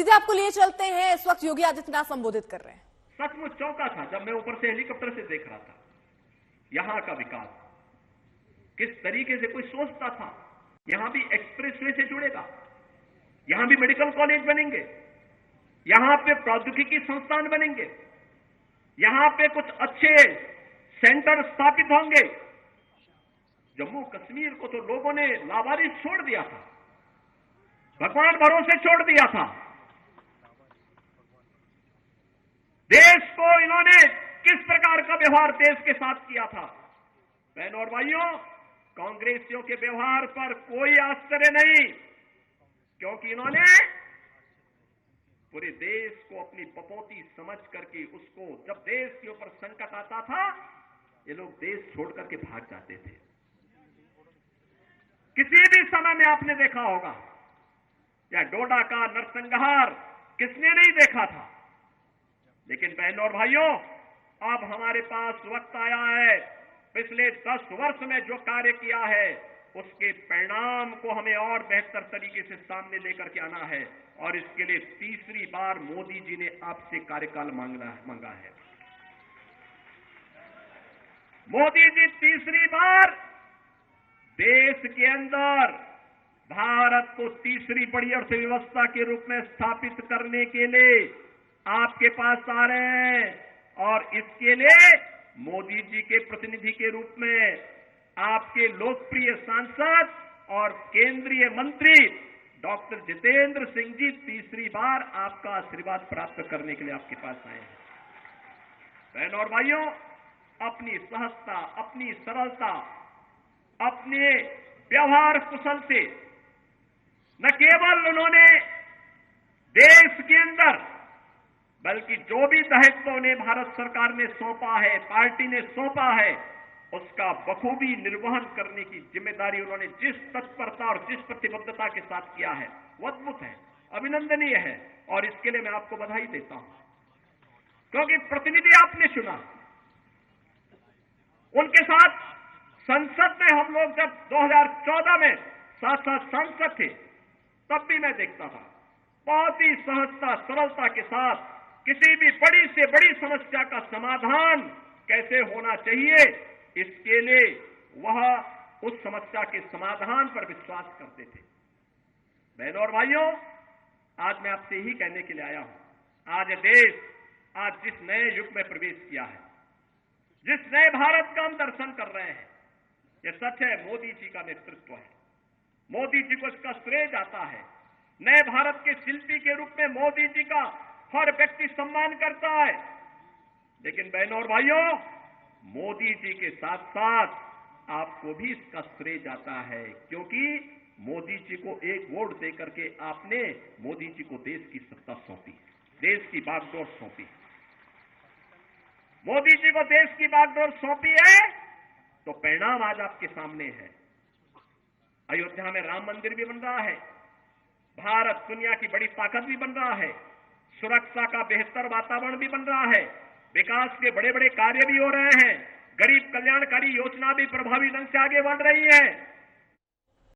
सीधे आपको लिए चलते हैं, इस वक्त योगी आदित्यनाथ संबोधित कर रहे हैं। सचमुच चौंका था जब मैं ऊपर से हेलीकॉप्टर से देख रहा था यहां का विकास, किस तरीके से कोई सोचता था यहां भी एक्सप्रेसवे से जुड़ेगा, यहां भी मेडिकल कॉलेज बनेंगे, यहां पे प्रौद्योगिकी संस्थान बनेंगे, यहां पे कुछ अच्छे सेंटर स्थापित होंगे। जम्मू कश्मीर को तो लोगों ने लावारिस छोड़ दिया था, भगवान भरोसे छोड़ दिया था। देश को इन्होंने किस प्रकार का व्यवहार देश के साथ किया था। बहनों और भाइयों, कांग्रेसियों के व्यवहार पर कोई आश्चर्य नहीं, क्योंकि इन्होंने पूरे देश को अपनी पपौती समझ करके उसको, जब देश के ऊपर संकट आता था ये लोग देश छोड़ करके भाग जाते थे। किसी भी समय में आपने देखा होगा, या डोडा का नरसंहार किसने नहीं देखा था। लेकिन बहनों और भाइयों, अब हमारे पास वक्त आया है, पिछले 10 वर्ष में जो कार्य किया है उसके परिणाम को हमें और बेहतर तरीके से सामने लेकर के आना है, और इसके लिए तीसरी बार मोदी जी ने आपसे कार्यकाल मांगा है। मोदी जी तीसरी बार देश के अंदर भारत को तीसरी बड़ी अर्थव्यवस्था के रूप में स्थापित करने के लिए आपके पास आ रहे हैं, और इसके लिए मोदी जी के प्रतिनिधि के रूप में आपके लोकप्रिय सांसद और केंद्रीय मंत्री डॉक्टर जितेंद्र सिंह जी तीसरी बार आपका आशीर्वाद प्राप्त करने के लिए आपके पास आए हैं। बहनों और भाइयों, अपनी सहजता, अपनी सरलता, अपने व्यवहार कुशल से न केवल उन्होंने देश के अंदर, बल्कि जो भी दायित्व उन्हें भारत सरकार ने सौंपा है, पार्टी ने सौंपा है, उसका बखूबी निर्वहन करने की जिम्मेदारी उन्होंने जिस तत्परता और जिस प्रतिबद्धता के साथ किया है वो अद्भुत है, अभिनंदनीय है, और इसके लिए मैं आपको बधाई देता हूं। क्योंकि प्रतिनिधि आपने चुना, उनके साथ संसद में हम लोग जब 2014 में साथ साथ सांसद थे, तब भी मैं देखता था बहुत ही सहजता, सरलता के साथ किसी भी बड़ी से बड़ी समस्या का समाधान कैसे होना चाहिए, इसके लिए वह उस समस्या के समाधान पर विश्वास करते थे। बहनों और भाइयों, आज मैं आपसे ही कहने के लिए आया हूं, आज देश आज जिस नए युग में प्रवेश किया है, जिस नए भारत का हम दर्शन कर रहे हैं, यह सच है मोदी जी का नेतृत्व है, मोदी जी को इसका श्रेय जाता है। नए भारत के शिल्पी के रूप में मोदी जी का हर व्यक्ति सम्मान करता है। लेकिन बहनों और भाइयों, मोदी जी के साथ साथ आपको भी इसका श्रेय जाता है, क्योंकि मोदी जी को एक वोट देकर के आपने मोदी जी को देश की सत्ता सौंपी, देश की बागडोर सौंपी। मोदी जी को देश की बागडोर सौंपी है तो परिणाम आज आपके सामने है। अयोध्या में राम मंदिर भी बन रहा है, भारत दुनिया की बड़ी ताकत भी बन रहा है, सुरक्षा का बेहतर वातावरण भी बन रहा है, विकास के बड़े बड़े कार्य भी हो रहे हैं, गरीब कल्याणकारी योजना भी प्रभावी ढंग से आगे बढ़ रही है।